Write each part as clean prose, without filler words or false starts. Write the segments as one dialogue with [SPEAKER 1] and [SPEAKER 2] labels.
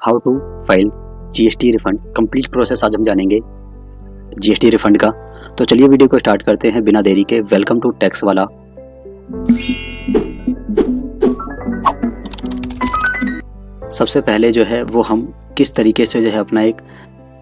[SPEAKER 1] How to file GST refund. Complete process आज हम जानेंगे जीएसटी रिफंड का। तो चलिए वीडियो को स्टार्ट करते हैं बिना देरी के। वेलकम टू टैक्स वाला। सबसे पहले जो है वो हम किस तरीके से जो है अपना एक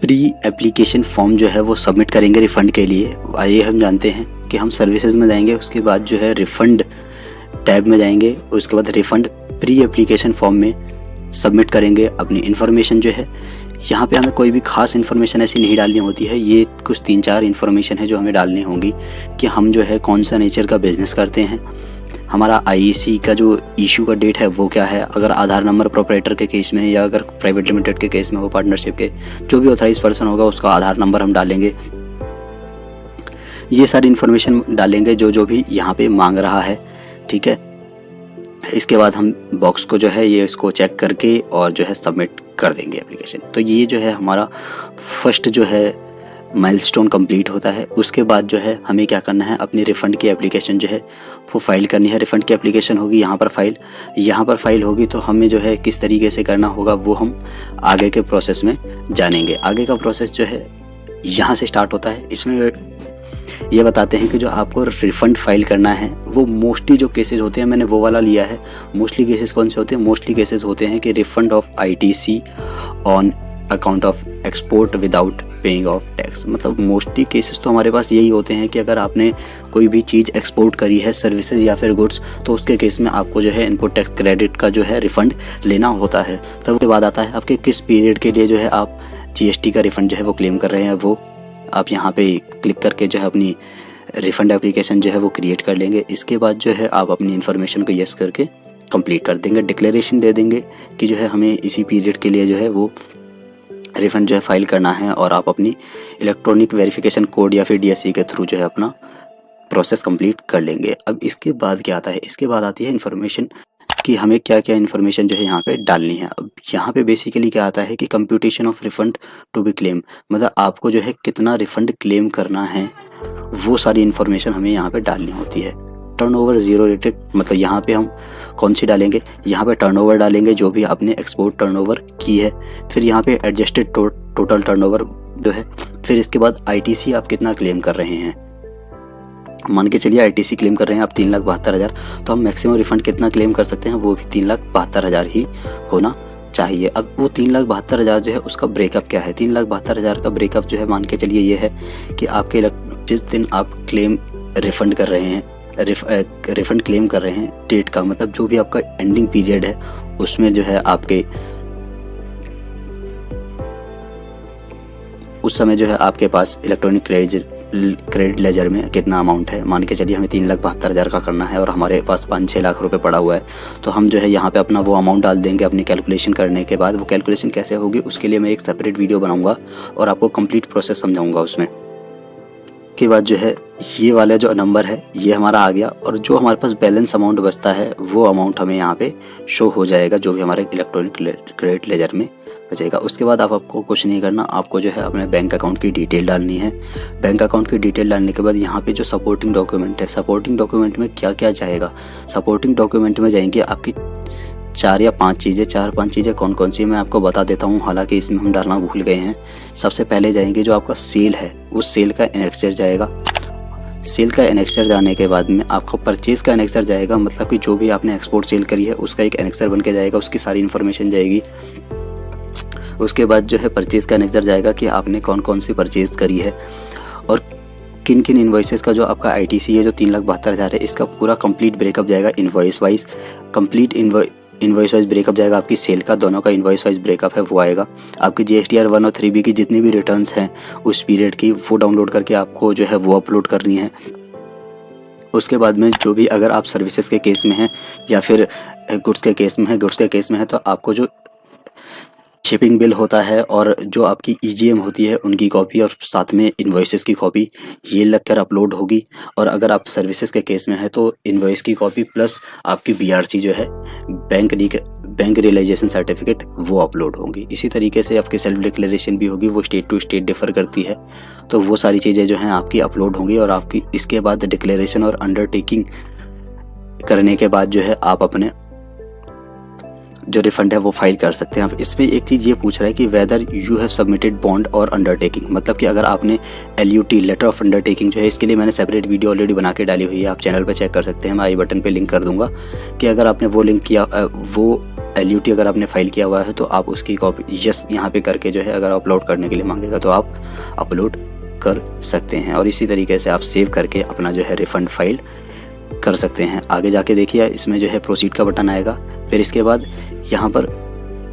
[SPEAKER 1] प्री एप्लीकेशन फॉर्म जो है वो सबमिट करेंगे रिफंड के लिए। आइए हम जानते हैं कि हम सर्विसेज में जाएंगे, उसके बाद जो है रिफंड टैब में जाएंगे, उसके बाद रिफंड प्री एप्लीकेशन फॉर्म में सबमिट करेंगे अपनी इन्फॉर्मेशन जो है। यहाँ पे हमें कोई भी खास इन्फॉर्मेशन ऐसी नहीं डालनी होती है, ये कुछ 3-4 इन्फॉर्मेशन है जो हमें डालनी होंगी कि हम जो है कौन सा नेचर का बिजनेस करते हैं, हमारा आईईसी का जो इशू का डेट है वो क्या है, अगर आधार नंबर प्रोपराइटर के केस में या अगर प्राइवेट लिमिटेड के केस में हो, पार्टनरशिप के जो भी ऑथराइज पर्सन होगा उसका आधार नंबर हम डालेंगे। ये सारी इन्फॉर्मेशन डालेंगे जो भी यहाँ पे मांग रहा है, ठीक है। इसके बाद हम बॉक्स को जो है ये इसको चेक करके और जो है सबमिट कर देंगे एप्लीकेशन। तो ये जो है हमारा फर्स्ट जो है माइलस्टोन कंप्लीट होता है। उसके बाद जो है हमें क्या करना है, अपनी रिफ़ंड की एप्लीकेशन जो है वो फाइल करनी है। रिफ़ंड की एप्लीकेशन होगी यहाँ पर फाइल होगी, तो हमें जो है किस तरीके से करना होगा वो हम आगे के प्रोसेस में जानेंगे। आगे का प्रोसेस जो है यहाँ से स्टार्ट होता है। इसमें ये बताते हैं कि जो आपको रिफ़ंड फाइल करना है वो मोस्टली जो केसेस होते हैं, मैंने वो वाला लिया है। मोस्टली केसेस कौन से होते हैं? मोस्टली केसेस होते हैं कि refund of ITC on account of export without paying off tax. मतलब मोस्टली केसेस तो हमारे पास यही होते हैं कि अगर आपने कोई भी चीज़ एक्सपोर्ट करी है, सर्विसेज या फिर गुड्स, तो उसके केस में आपको जो है इनपुट टैक्स क्रेडिट का जो है रिफ़ंड लेना होता है। तब उसके बाद आता है आपके किस पीरियड के लिए जो है आप जीएसटी का रिफ़ंड जो है वो क्लेम कर रहे हैं। वो आप यहाँ पे क्लिक करके जो है अपनी रिफ़ंड एप्लीकेशन जो है वो क्रिएट कर लेंगे। इसके बाद जो है आप अपनी इन्फॉर्मेशन को यस करके कंप्लीट कर देंगे, डिक्लेरेशन दे देंगे कि जो है हमें इसी पीरियड के लिए जो है वो रिफ़ंड जो है फाइल करना है, और आप अपनी इलेक्ट्रॉनिक वेरिफिकेशन कोड या फिर डीएससी के थ्रू जो है अपना प्रोसेस कंप्लीट कर लेंगे। अब इसके बाद क्या आता है? इसके बाद आती है इन्फॉर्मेशन कि हमें क्या क्या इन्फॉर्मेशन जो है यहाँ पे डालनी है। अब यहाँ पे बेसिकली क्या आता है कि computation of refund to be claim, मतलब आपको जो है कितना रिफंड क्लेम करना है वो सारी इन्फॉर्मेशन हमें यहाँ पे डालनी होती है। टर्नओवर जीरो रेटेड, मतलब यहाँ पे हम कौन सी डालेंगे? यहाँ पे टर्नओवर डालेंगे जो भी आपने एक्सपोर्ट टर्नओवर की है। फिर यहाँ पे एडजस्टेड टोटल टर्नओवर जो है। फिर इसके बाद आईटीसी आप कितना क्लेम कर रहे हैं। मान के चलिए आईटीसी क्लेम कर रहे हैं आप 3,72,000, तो हम मैक्सिमम रिफंड कितना क्लेम कर सकते हैं, वो भी 3,72,000 ही होना चाहिए। अब वो 3,72,000 जो है उसका ब्रेकअप क्या है? 3,72,000 का ब्रेकअप जो है मान के चलिए ये है कि आपके जिस दिन आप क्लेम रिफंड कर रहे हैं, रिफंड क्लेम कर रहे हैं, डेट का मतलब जो भी आपका एंडिंग पीरियड है उसमें जो है आपके उस समय जो है आपके पास इलेक्ट्रॉनिक क्रेडिट लेजर में कितना अमाउंट है। मान के चलिए हमें 3,72,000 का करना है और हमारे पास 5-6 लाख रुपए पड़ा हुआ है, तो हम जो है यहाँ पे अपना वो अमाउंट डाल देंगे अपनी कैलकुलेशन करने के बाद। वो कैलकुलेशन कैसे होगी उसके लिए मैं एक सेपरेट वीडियो बनाऊंगा और आपको कंप्लीट प्रोसेस समझाऊंगा उसमें। के बाद जो है ये वाला जो नंबर है ये हमारा आ गया, और जो हमारे पास बैलेंस अमाउंट बचता है वो अमाउंट हमें यहाँ पे शो हो जाएगा जो भी हमारे इलेक्ट्रॉनिक क्रेडिट लेजर में बचेगा। उसके बाद आपको कुछ नहीं करना, आपको जो है अपने बैंक अकाउंट की डिटेल डालनी है। बैंक अकाउंट की डिटेल डालने के बाद यहाँ पे जो सपोर्टिंग डॉक्यूमेंट है, सपोर्टिंग डॉक्यूमेंट में क्या क्या जाएगा? सपोर्टिंग डॉक्यूमेंट में जाएंगे आपकी 4-5 चीज़ें कौन कौन सी मैं आपको बता देता हूँ, हालांकि इसमें हम डालना भूल गए हैं। सबसे पहले जाएंगे जो आपका सेल है, उस सेल का एनेक्सर जाएगा। सेल का एनेक्सर जाने के बाद में आपको परचेज़ का एनेक्सर जाएगा, मतलब कि जो भी आपने एक्सपोर्ट सेल करी है उसका एक एनेक्सर बन के जाएगा, उसकी सारी इन्फॉर्मेशन जाएगी। उसके बाद जो है परचेज़ का एनेक्सर जाएगा कि आपने कौन कौन सी परचेज़ करी है और किन किन इन्वॉइसेस का जो आपका आईटीसी है जो 3,72,000 है, इसका पूरा कंप्लीट ब्रेकअप जाएगा invoice wise. Complete invoice wise breakup जाएगा। आपकी सेल का दोनों का इन्वॉइस वाइज ब्रेकअप है वो आएगा। आपकी जीएसटीआर 1 और 3B की जितनी भी रिटर्न्स हैं उस पीरियड की वो डाउनलोड करके आपको जो है वो अपलोड करनी है। उसके बाद में जो भी अगर आप सर्विसेज के केस में हैं या फिर गुड्स के केस में है तो आपको जो शिपिंग बिल होता है और जो आपकी ईजीएम होती है उनकी कॉपी और साथ में इन्वॉइसेस की कॉपी ये लगकर अपलोड होगी। और अगर आप सर्विसेज के केस में है तो इन्वॉइस की कॉपी प्लस आपकी बीआरसी जो है बैंक रियलाइजेशन सर्टिफिकेट वो अपलोड होंगी। इसी तरीके से आपकी सेल्फ डिक्लेरेशन भी होगी, वो स्टेट टू स्टेट डिफर करती है, तो वो सारी चीज़ें जो हैं आपकी अपलोड होंगी। और आपकी इसके बाद डिक्लेरेशन और अंडरटेकिंग करने के बाद जो है आप अपने जो रिफंड है वो फाइल कर सकते हैं। अब इसमें एक चीज़ ये पूछ रहा है कि whether you have submitted bond और अंडरटेकिंग, मतलब कि अगर आपने LUT लेटर ऑफ अंडरटेकिंग जो है, इसके लिए मैंने सेपरेट वीडियो ऑलरेडी बना के डाली हुई है, आप चैनल पर चेक कर सकते हैं, मैं आई बटन पे लिंक कर दूंगा कि अगर आपने वो लिंक किया वो LUT अगर आपने फाइल किया हुआ है तो आप उसकी कॉपी यस यहाँ पे करके जो है अगर अपलोड करने के लिए मांगेगा तो आप अपलोड कर सकते हैं, और इसी तरीके से आप सेव करके अपना जो है रिफ़ंड फाइल कर सकते हैं। आगे जाके देखिए इसमें जो है प्रोसीड का बटन आएगा, फिर इसके बाद यहाँ पर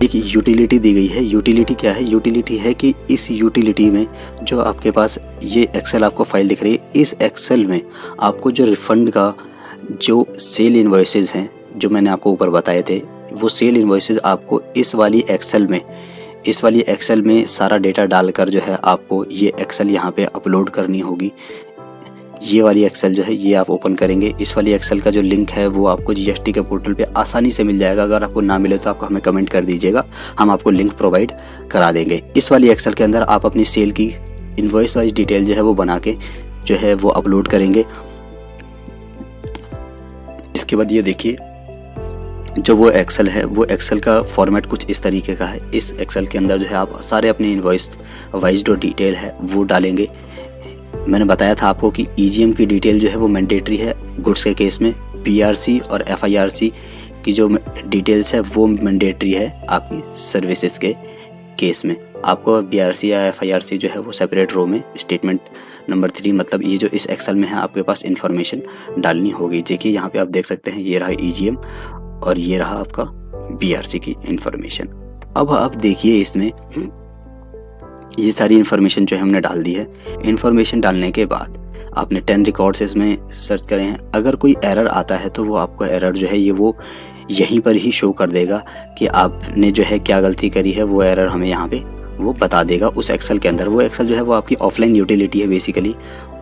[SPEAKER 1] एक यूटिलिटी दी गई है। यूटिलिटी क्या है? यूटिलिटी है कि इस यूटिलिटी में जो आपके पास ये एक्सेल आपको फाइल दिख रही है, इस एक्सेल में आपको जो रिफ़ंड का जो सेल इन्वॉइसेस हैं जो मैंने आपको ऊपर बताए थे, वो सेल इन्वॉइसेस आपको इस वाली एक्सेल में सारा डेटा डालकर जो है आपको ये एक्सेल यहाँ पे अपलोड करनी होगी। ये वाली एक्सेल जो है ये आप ओपन करेंगे, इस वाली एक्सेल का जो लिंक है वो आपको GST के पोर्टल पे आसानी से मिल जाएगा। अगर आपको ना मिले तो आप हमें कमेंट कर दीजिएगा, हम आपको लिंक प्रोवाइड करा देंगे। इस वाली एक्सेल के अंदर आप अपनी सेल की इनवॉइस वाइज डिटेल जो है वो बना के जो है वो अपलोड करेंगे। इसके बाद ये देखिए जो वो एक्सेल है, वो एक्सेल का फॉर्मेट कुछ इस तरीके का है। इस एक्सेल के अंदर जो है आप सारे अपने इनवॉइस वाइज जो डिटेल है वो डालेंगे। मैंने बताया था आपको कि EGM की डिटेल जो है वो मैंडेटरी है गुड्स के केस में, PRC और FIRC की जो डिटेल्स है वो मैंडेटरी है आपकी सर्विसेज के केस में। आपको BRC या FIRC जो है वो सेपरेट रो में स्टेटमेंट नंबर 3, मतलब ये जो इस एक्सेल में है आपके पास इंफॉर्मेशन डालनी होगी। देखिए यहाँ पे आप देख सकते हैं ये रहा EGM और ये रहा आपका BRC की इंफॉर्मेशन। अब आप देखिए इसमें ये सारी इन्फॉर्मेशन जो है हमने डाल दी है। इन्फॉर्मेशन डालने के बाद आपने 10 रिकॉर्ड्स इसमें सर्च करे हैं। अगर कोई एरर आता है तो वो आपको एरर जो है ये वो यहीं पर ही शो कर देगा कि आपने जो है क्या गलती करी है, वो एरर हमें यहाँ पे वो बता देगा उस एक्सेल के अंदर। वो एक्सेल जो है वो आपकी ऑफलाइन यूटिलिटी है बेसिकली।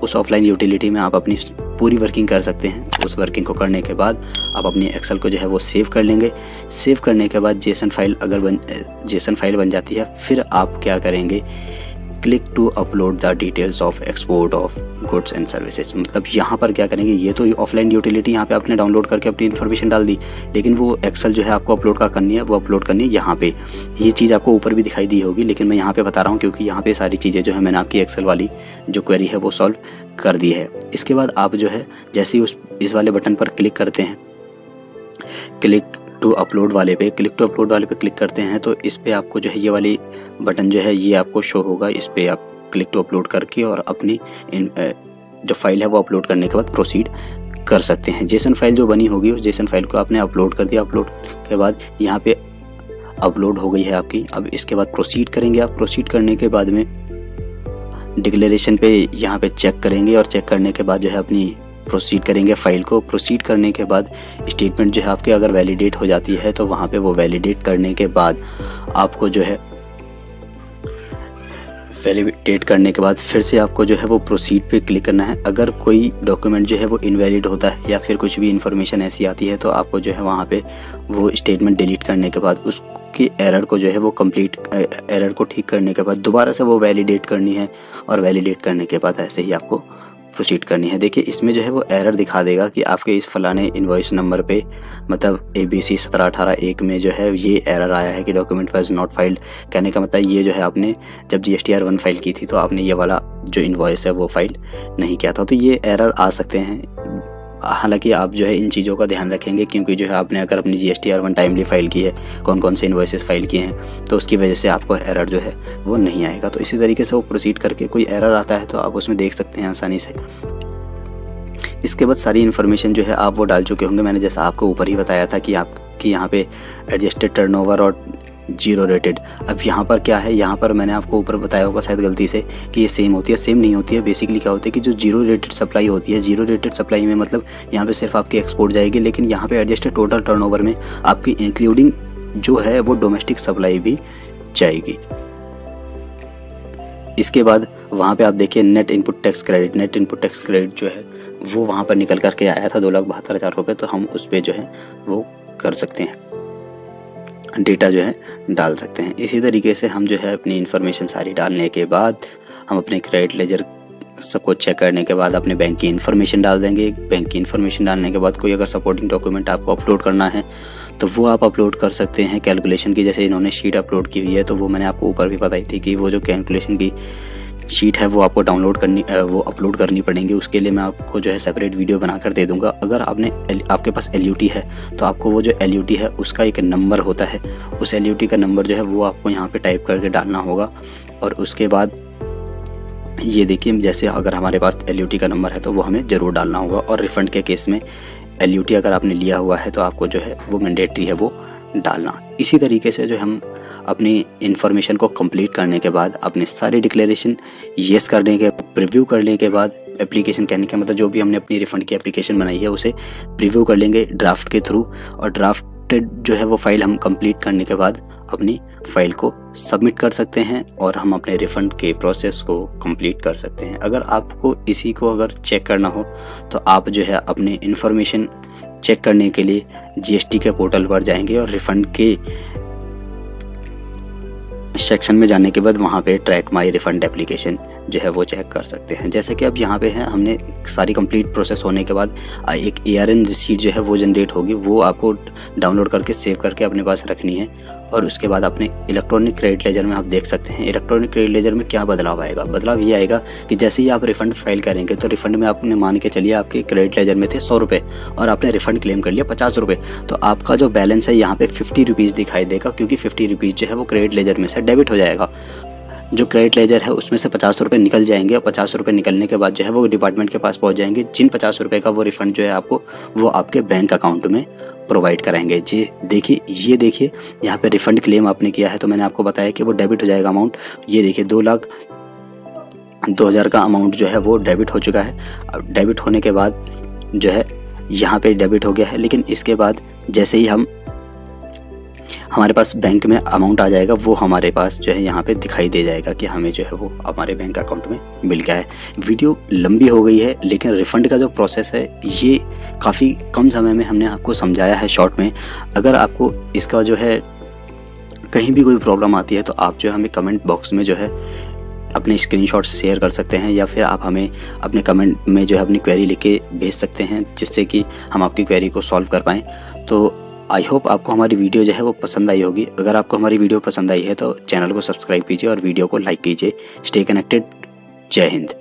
[SPEAKER 1] उस ऑफलाइन यूटिलिटी में आप अपनी पूरी वर्किंग कर सकते हैं। उस वर्किंग को करने के बाद आप अपनी एक्सेल को जो है वो सेव कर लेंगे। सेव करने के बाद जेसन फाइल बन जाती है। फिर आप क्या करेंगे, click to upload the details of export of goods and services. मतलब यहाँ पर क्या करेंगे, ये तो ऑफलाइन यूटिलिटी यहाँ पे आपने डाउनलोड करके अपनी इन्फॉर्मेशन डाल दी, लेकिन वो एक्सेल जो है आपको अपलोड करनी है, वो अपलोड करनी है यहाँ पे। ये चीज़ आपको ऊपर भी दिखाई दी होगी, लेकिन मैं यहाँ पे बता रहा हूँ क्योंकि यहाँ पे सारी चीज़ें जो है मैंने आपकी एक्सेल वाली जो क्वेरी है वो सॉल्व कर दी है। इसके बाद आप जो है जैसे ही इस वाले बटन पर क्लिक करते हैं, क्लिक टू अपलोड वाले पे क्लिक करते हैं तो इस पे आपको जो है ये वाली बटन जो है ये आपको शो होगा। इस पे आप क्लिक टू अपलोड करके और अपनी जो फाइल है वो अपलोड करने के बाद प्रोसीड कर सकते हैं। जेसन फाइल जो बनी होगी उस जेसन फाइल को आपने अपलोड कर दिया। अपलोड के बाद यहाँ पे अपलोड हो गई है आपकी। अब इसके बाद प्रोसीड करेंगे। आप प्रोसीड करने के बाद में डिक्लेरेशन पे यहाँ पे चेक करेंगे और चेक करने के बाद जो है अपनी प्रोसीड करेंगे फाइल को। प्रोसीड करने के बाद स्टेटमेंट जो है आपके अगर वैलिडेट हो जाती है तो वहाँ पे वो वैलिडेट करने के बाद आपको जो है वैलिडेट करने के बाद फिर से आपको जो है वो प्रोसीड पे क्लिक करना है। अगर कोई डॉक्यूमेंट जो है वो इनवैलिड होता है या फिर कुछ भी इन्फॉर्मेशन ऐसी आती है तो आपको जो है वहाँ पे वो स्टेटमेंट डिलीट करने के बाद उसकी एरर को जो है वो एरर को ठीक करने के बाद दोबारा से वो वैलिडेट करनी है और वैलिडेट करने के बाद ऐसे ही आपको प्रोसीड करनी है। देखिए इसमें जो है वो एरर दिखा देगा कि आपके इस फलाने इनवॉइस नंबर पे मतलब ABC 1718 में जो है ये एरर आया है कि डॉक्यूमेंट वाज नॉट फाइल्ड। कहने का मतलब ये जो है आपने जब GSTR 1 फाइल की थी तो आपने ये वाला जो इनवॉइस है वो फाइल नहीं किया था, तो ये एरर आ सकते हैं। हालांकि आप जो है इन चीज़ों का ध्यान रखेंगे क्योंकि जो है आपने अगर अपनी GSTR 1 टाइमली फाइल की है, कौन कौन से इनवॉइसेस फाइल किए हैं, तो उसकी वजह से आपको एरर जो है वो नहीं आएगा। तो इसी तरीके से वो प्रोसीड करके कोई एरर आता है तो आप उसमें देख सकते हैं आसानी से। इसके बाद सारी इन्फॉर्मेशन जो है आप वो डाल चुके होंगे। मैंने जैसा आपको ऊपर ही बताया था कि आपकी यहाँ पे एडजस्टेड टर्नओवर और 0 रेटेड। अब यहाँ पर क्या है, यहाँ पर मैंने आपको ऊपर बताया होगा शायद गलती से कि ये सेम होती है। सेम नहीं होती है। बेसिकली क्या होता है कि जो 0 रेटेड सप्लाई होती है, 0 रेटेड सप्लाई में मतलब यहाँ पे सिर्फ आपकी एक्सपोर्ट जाएगी, लेकिन यहाँ पे एडजस्टेड टोटल टर्नओवर में आपकी इंक्लूडिंग जो है वो डोमेस्टिक सप्लाई भी जाएगी। इसके बाद वहाँ पे आप देखिए नेट इनपुट टैक्स क्रेडिट जो है वो वहाँ पर निकल करके आया था 2,72,000 रुपये। तो हम उस पर जो है वो कर सकते हैं, डेटा जो है डाल सकते हैं। इसी तरीके से हम जो है अपनी इन्फॉर्मेशन सारी डालने के बाद हम अपने क्रेडिट लेजर सबको चेक करने के बाद अपने बैंक की इन्फॉर्मेशन डाल देंगे। बैंक की इन्फॉर्मेशन डालने के बाद कोई अगर सपोर्टिंग डॉक्यूमेंट आपको अपलोड करना है तो वो आप अपलोड कर सकते हैं कैलकुलेशन की। जैसे इन्होंने शीट अपलोड की हुई है, तो वो मैंने आपको ऊपर भी बताई थी कि वो जो कैलकुलेशन की शीट है वो आपको डाउनलोड करनी वो अपलोड करनी पड़ेंगी। उसके लिए मैं आपको जो है सेपरेट वीडियो बनाकर दे दूंगा। अगर आपके पास LUT है तो आपको वो जो LUT है उसका एक नंबर होता है, उस LUT का नंबर जो है वो आपको यहाँ पे टाइप करके डालना होगा। और उसके बाद ये देखिए, जैसे अगर हमारे पास LUT का नंबर है तो वो हमें ज़रूर डालना होगा। और रिफ़ंड के केस में LUT अगर आपने लिया हुआ है तो आपको जो है वो मैंडेटरी है वो डालना। इसी तरीके से जो हम अपनी इन्फॉर्मेशन को कंप्लीट करने के बाद, अपने सारे डिक्लेरेशन येस करने के, प्रीव्यू करने के बाद, एप्लीकेशन कहने का मतलब जो भी हमने अपनी रिफ़ंड की एप्लीकेशन बनाई है उसे प्रीव्यू कर लेंगे ड्राफ्ट के थ्रू। और ड्राफ्टेड जो है वो फाइल हम कंप्लीट करने के बाद अपनी फाइल को सबमिट कर सकते हैं और हम अपने रिफ़ंड के प्रोसेस को कंप्लीट कर सकते हैं। अगर आपको इसी को अगर चेक करना हो तो आप जो है अपने इन्फॉर्मेशन चेक करने के लिए GST के पोर्टल पर जाएंगे और रिफ़ंड के सेक्शन में जाने के बाद वहाँ पे ट्रैक माई रिफ़ंड एप्लीकेशन जो है वो चेक कर सकते हैं। जैसे कि अब यहाँ पे है, हमने सारी कंप्लीट प्रोसेस होने के बाद एक ARN रिसीट जो है वो जनरेट होगी, वो आपको डाउनलोड करके सेव करके अपने पास रखनी है। और उसके बाद अपने इलेक्ट्रॉनिक क्रेडिट लेजर में आप देख सकते हैं इलेक्ट्रॉनिक क्रेडिट लेजर में क्या बदलाव आएगा। बदलाव ये आएगा कि जैसे ही आप रिफ़ंड फाइल करेंगे तो रिफ़ंड में आपने मान के चलिए आपके क्रेडिट लेजर में थे 100 रुपये और आपने रिफ़ंड क्लेम कर लिया 50 रुपये, तो आपका जो बैलेंस है यहाँ पे 50 रुपीज़ दिखाई देगा, क्योंकि 50 रुपीज़ जो है वो क्रेडिट लेजर में से डेबिट हो जाएगा। जो क्रेडिट लेजर है उसमें से 50 रुपये निकल जाएंगे और 50 रुपये निकलने के बाद जो है वो डिपार्टमेंट के पास पहुंच जाएंगे। जिन 50 रुपये का वो रिफ़ंड जो है आपको वो आपके बैंक अकाउंट में प्रोवाइड कराएंगे। जी देखिए, ये देखिए यहाँ पे रिफ़ंड क्लेम आपने किया है तो मैंने आपको बताया कि वो डेबिट हो जाएगा अमाउंट। ये देखिए 2,02,000 का अमाउंट जो है वो डेबिट हो चुका है। अब डेबिट होने के बाद जो है यहाँ पे डेबिट हो गया है, लेकिन इसके बाद जैसे ही हमारे पास बैंक में अमाउंट आ जाएगा वो हमारे पास जो है यहाँ पे दिखाई दे जाएगा कि हमें जो है वो हमारे बैंक अकाउंट में मिल गया है। वीडियो लंबी हो गई है, लेकिन रिफ़ंड का जो प्रोसेस है ये काफ़ी कम समय में हमने आपको समझाया है शॉर्ट में। अगर आपको इसका जो है कहीं भी कोई प्रॉब्लम आती है तो आप जो है हमें कमेंट बॉक्स में जो है अपने स्क्रीनशॉट शेयर कर सकते हैं, या फिर आप हमें अपने कमेंट में जो है अपनी क्वेरी लिख के भेज सकते हैं, जिससे कि हम आपकी क्वेरी को सॉल्व कर पाएँ। तो आई होप आपको हमारी वीडियो जो है वो पसंद आई होगी। अगर आपको हमारी वीडियो पसंद आई है तो चैनल को सब्सक्राइब कीजिए और वीडियो को लाइक कीजिए। Stay connected. जय हिंद।